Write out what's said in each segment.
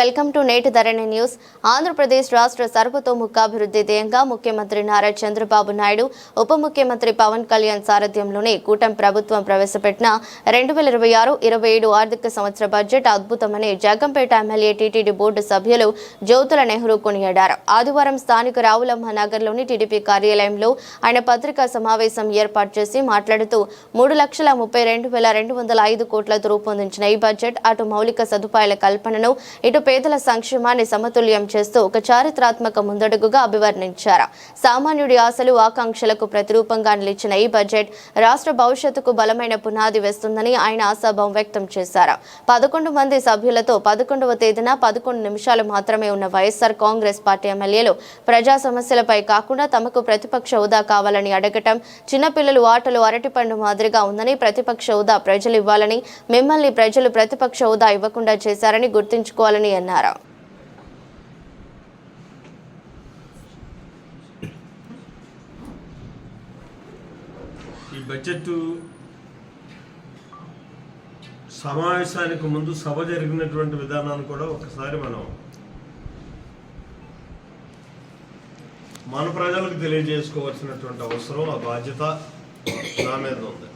Welcome to నేటి ధరణి news. Andhra Pradesh రాష్ట్ర సర్వతోముఖాభివృద్ధి ధ్యేయంగా ముఖ్యమంత్రి నారా చంద్రబాబు నాయుడు, ఉప ముఖ్యమంత్రి పవన్ కళ్యాణ్ సారథ్యంలోని కూటమి ప్రభుత్వం ప్రవేశపెట్టిన 2026-27 ఆర్థిక సంవత్సర బడ్జెట్ అద్భుతమని జగంపేట ఎమ్మెల్యే టీటీడీ బోర్డు సభ్యులు జ్యోతుల నెహ్రూ కొనియాడారు. ఆదివారం స్థానిక రావులమ్మ నగర్లోని టీడీపీ కార్యాలయంలో ఆయన పత్రికా సమావేశం ఏర్పాటు చేసి మాట్లాడుతూ 3,32,205 కోట్లతో రూపొందించిన ఈ బడ్జెట్ అటు మౌలిక సదుపాయాల కల్పనను, ఇటు పేదల సంక్షేమాన్ని సమతుల్యం చేస్తూ ఒక చారిత్రాత్మక ముందడుగుగా అభివర్ణించారు. సామాన్యుడి ఆశలు, ఆకాంక్షలకు ప్రతిరూపంగా నిలిచిన ఈ బడ్జెట్ రాష్ట్ర భవిష్యత్తుకు బలమైన పునాది వేస్తుందని ఆయన ఆశాభావం వ్యక్తం చేశారు. 11 మంది సభ్యులతో 11వ తేదీన 11 నిమిషాలు మాత్రమే ఉన్న వైఎస్ఆర్ కాంగ్రెస్ పార్టీ ఎమ్మెల్యేలు ప్రజా సమస్యలపై కాకుండా తమకు ప్రతిపక్ష హోదా కావాలని అడగటం చిన్నపిల్లలు ఆటలు అరటిపండు మాదిరిగా ఉందని, ప్రతిపక్ష హోదా ప్రజలు ఇవ్వాలని, మిమ్మల్ని ప్రజలు ప్రతిపక్ష హోదా ఇవ్వకుండా చేశారని గుర్తుంచుకోవాలని అన్నారు. ఈ బడ్జెట్ సమావేశానికి ముందు సభ జరిగినటువంటి విధానాన్ని కూడా ఒకసారి మన ప్రజలకు తెలియజేసుకోవాల్సినటువంటి అవసరం, ఆ బాధ్యత నా మీద ఉంది.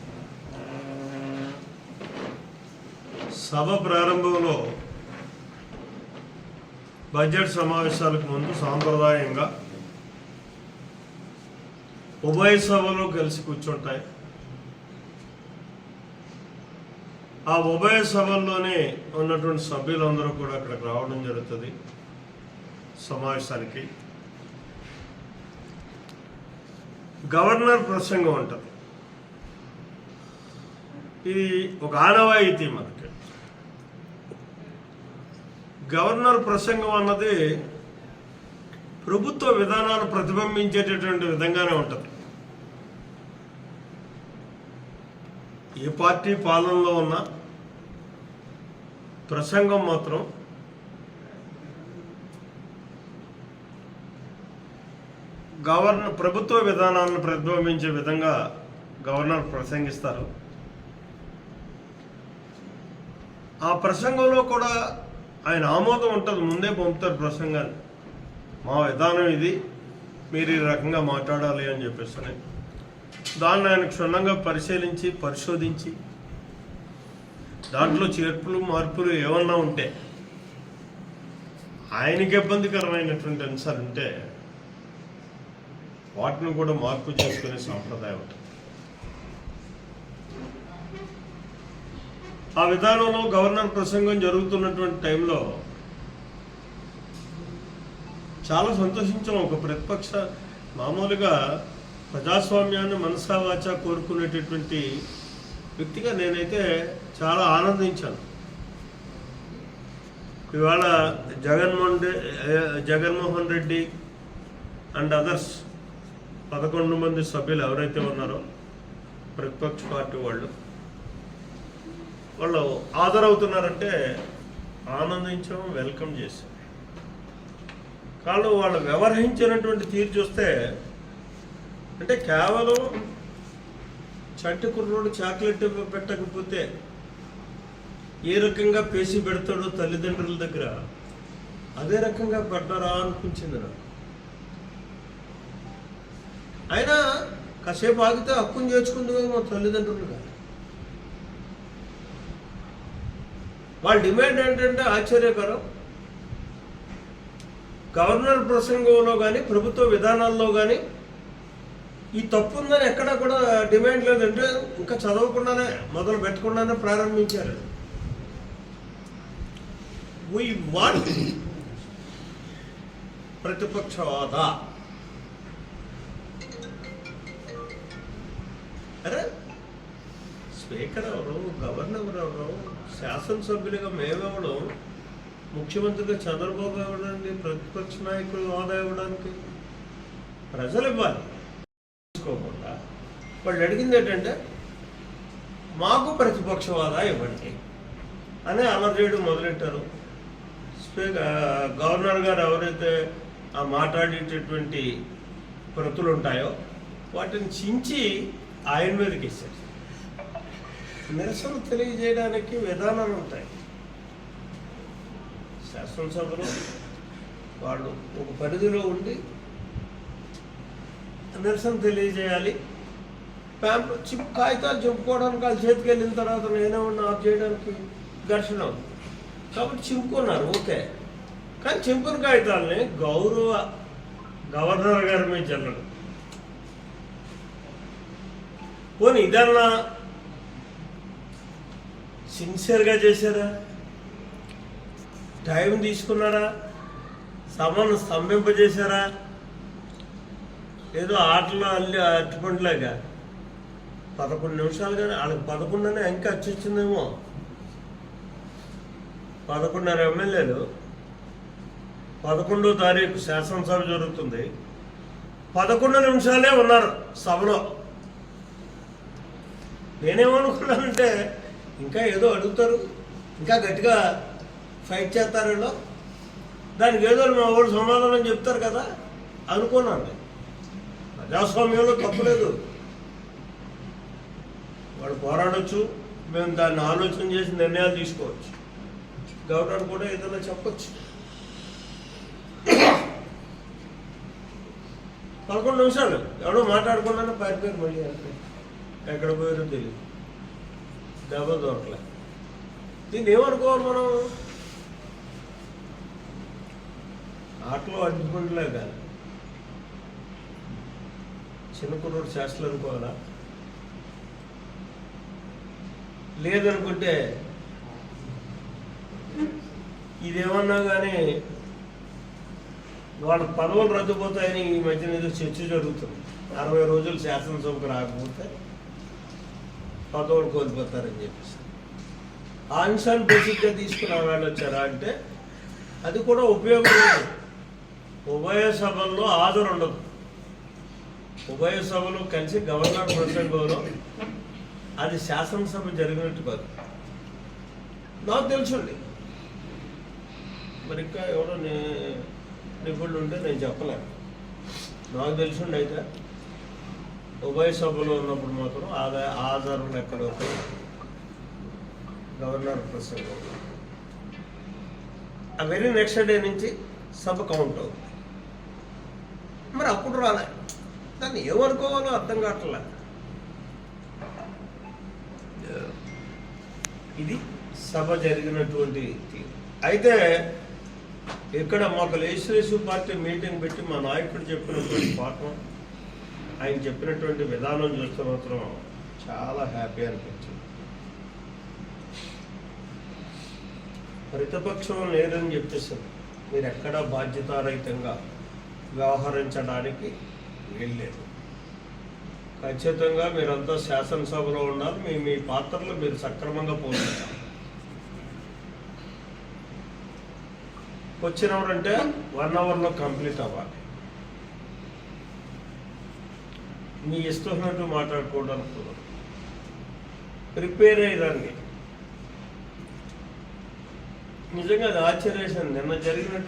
సభ ప్రారంభంలో బడ్జెట్ సమావేశాలకు ముందు సాంప్రదాయంగా ఉభయ సభలు కలిసి కూర్చుంటాయి. ఆ ఉభయ సభల్లోనే ఉన్నటువంటి సభ్యులందరూ కూడా అక్కడికి రావడం జరుగుతుంది. సమావేశానికి గవర్నర్ ప్రసంగం ఉంటుంది. ఇది ఒక ఆనవాయితీ మనకి. గవర్నర్ ప్రసంగం అన్నది ప్రభుత్వ విధానాలు ప్రతిబింబించేటటువంటి విధంగానే ఉంటుంది. ఏ పార్టీ పాలనలో ఉన్న ప్రసంగం మాత్రం ప్రభుత్వ విధానాలను ప్రతిబింబించే విధంగా గవర్నర్ ప్రసంగిస్తారు. ఆ ప్రసంగంలో కూడా ఆయన ఆమోదం ఉంటుంది. ముందే పంపుతారు ప్రసంగాన్ని, మా విధానం ఇది, మీరు ఈ రకంగా మాట్లాడాలి అని చెప్పేసి. దాన్ని ఆయన క్షుణ్ణంగా పరిశీలించి పరిశోధించి దాంట్లో చేర్పులు మార్పులు ఏమన్నా ఉంటే, ఆయనకి ఇబ్బందికరమైనటువంటి అంశాలు ఉంటే వాటిని కూడా మార్పు చేసుకునే సాంప్రదాయం ఉంటుంది. ఆ విధానంలో గవర్నర్ ప్రసంగం జరుగుతున్నటువంటి టైంలో చాలా సంతోషించాం. ఒక ప్రతిపక్ష మామూలుగా ప్రజాస్వామ్యాన్ని మనసా వాచా కోరుకునేటటువంటి వ్యక్తిగా నేనైతే చాలా ఆనందించాను. ఇవాళ జగన్మోహన్ రెడ్డి అండ్ అదర్స్ 11 మంది సభ్యులు ఎవరైతే ఉన్నారో ప్రతిపక్ష పార్టీ వాళ్ళు హాజరవుతున్నారంటే ఆనందించాం, వెల్కమ్ చేశాం. కానీ వాళ్ళు వ్యవహరించినటువంటి తీరు చూస్తే, అంటే కేవలం చంటి కుర్రోడు చాక్లెట్ పెట్టకపోతే ఏ రకంగా పేసి పెడతాడో తల్లిదండ్రుల దగ్గర, అదే రకంగా పడ్డారా అనిపించింది నాకు. అయినా కాసేపు ఆగితే హక్కును చేర్చుకుంది మా తల్లిదండ్రులుగా. వాళ్ళ డిమాండ్ ఏంటంటే ఆశ్చర్యకరం. గవర్నర్ ప్రసంగంలో కానీ ప్రభుత్వ విధానాల్లో కానీ ఈ తప్పు ఉందని ఎక్కడా కూడా డిమాండ్ లేదంటే, ఇంకా చదవకుండానే మొదలు పెట్టకుండానే ప్రారంభించారు. వీ వాంట్ ప్రతిపక్ష హోదా. అరే స్పీకర్ ఎవరు, గవర్నర్ ఎవరు, శాసనసభ్యులుగా మేమెవడం, ముఖ్యమంత్రిగా చంద్రబాబు ఇవ్వడానికి, ప్రతిపక్ష నాయకులు హోదా ఇవ్వడానికి ప్రజలు ఇవ్వాలి. తీసుకోకుండా వాళ్ళు అడిగింది ఏంటంటే మాకు ప్రతిపక్ష హోదా ఇవ్వండి అని అమలు చేయడం మొదలెట్టారు. గవర్నర్ గారు ఎవరైతే ఆ మాట్లాడేటటువంటి ప్రతులు ఉంటాయో వాటిని చించి ఆయన మీదకి ఇస్తారు. నిరసన తెలియజేయడానికి విధానాలు ఉంటాయి. శాసనసభలో వాళ్ళు ఒక పరిధిలో ఉండి నిరసన తెలియజేయాలి. కాగితాలు చెప్పుకోవడానికి వాళ్ళ చేతికి వెళ్ళిన తర్వాత నేనేమన్నా ఆఫ్ చేయడానికి ఘర్షణ ఉంది కాబట్టి చింపుకున్నారు, ఓకే. కానీ చింపుకున్న కాగితాలని గౌరవ గవర్నర్ గారి మీద చల్లడు. పోనీ ఇదన్నా సిన్సియర్గా చేశారా? టైం తీసుకున్నారా? సభను స్తంభింపజేశారా? ఏదో ఆటలో అట్టుకుంటలేక 11 నిమిషాలు కానీ వాళ్ళకి 11 అనే ఇంకా వచ్చిందేమో. 11:30 ఎమ్మెల్యేలు 11వ తారీఖు శాసనసభ జరుగుతుంది, 11 నిమిషాలే ఉన్నారు సభలో. నేనేమనుకున్నానంటే ఇంకా ఏదో అడుగుతారు, ఇంకా గట్టిగా ఫైట్ చేస్తారేలో, దానికి ఏదో మా వాళ్ళు సమాధానం చెప్తారు కదా అనుకున్నాను. ప్రజాస్వామ్యంలో తప్పలేదు, వాడు పోరాడచ్చు, మేము దాన్ని ఆలోచన చేసి నిర్ణయాలు తీసుకోవచ్చు, గవర్నర్ కూడా ఏదైనా చెప్పచ్చు. 11 నిమిషాలు ఎవడో మాట్లాడుకున్నానో పారిపోయారు. మళ్ళీ ఎక్కడ పోయారో తెలియదు, దెబ్బ దొరకలే. దీన్ని ఏమనుకోవాలి మనం? ఆటలో అడ్డుకుంటలే కాదు, చిన్న కుర్రోడు చేష్టలు అనుకోవాలా? లేదనుకుంటే ఇదేమన్నా కానీ వాళ్ళ పదవులు రద్దుపోతాయని ఈ మధ్యన ఏదో చర్చ జరుగుతుంది. 60 రోజులు శాసనసభకు రాకపోతే పదవులు కోల్పోతారని చెప్పేసి ఆ అంశాన్ని బేసిక్గా తీసుకున్న వాళ్ళు వచ్చారా అంటే అది కూడా ఉపయోగం లేదు. ఉభయ సభల్లో హాజరు ఉండదు. ఉభయ సభలో కలిసి గవర్నర్ ప్రసంగంలో అది శాసనసభ జరిగినట్టు కాదు. నాకు తెలుసుండి, మరి ఇంకా ఎవరో నిపుణులు ఉంటే నేను చెప్పలేను. నాకు తెలుసుండి అయితే ఉభయ సభలో ఉన్నప్పుడు మాత్రం ఆధారం ఎక్కడో గవర్నర్ ప్రసంగం ఆ వెరీ నెక్స్ట్ డే నుంచి సభ కౌంట్ అవుతుంది. మరి అప్పుడు రాలే, దాన్ని ఏమనుకోవాలో అర్థం కావట్లే. ఇది సభ జరిగినటువంటి తీరు. అయితే ఇక్కడ మాకు లెజిస్లేటివ్ పార్టీ మీటింగ్ పెట్టి మా నాయకుడు చెప్పినటువంటి పాఠం, ఆయన చెప్పినటువంటి విధానం చూస్తే మాత్రం చాలా హ్యాపీ అనిపించింది. ప్రతిపక్షం లేదని చెప్పేసింది, మీరు ఎక్కడా బాధ్యతారహితంగా వ్యవహరించడానికి వెళ్ళలేదు. ఖచ్చితంగా మీరంతా శాసనసభలో ఉండాలి, మీ పాత్రలు మీరు సక్రమంగా పోషించాలి. వచ్చినప్పుడంటే 1 అవర్లో కంప్లీట్ అవ్వాలి. మీ ఇష్టమైనట్టు మాట్లాడుకోవడానికి ప్రిపేర్ అయ్యేదాన్ని నిజంగా అది ఆశ్చర్యేసింది. నిన్న జరిగినట్టు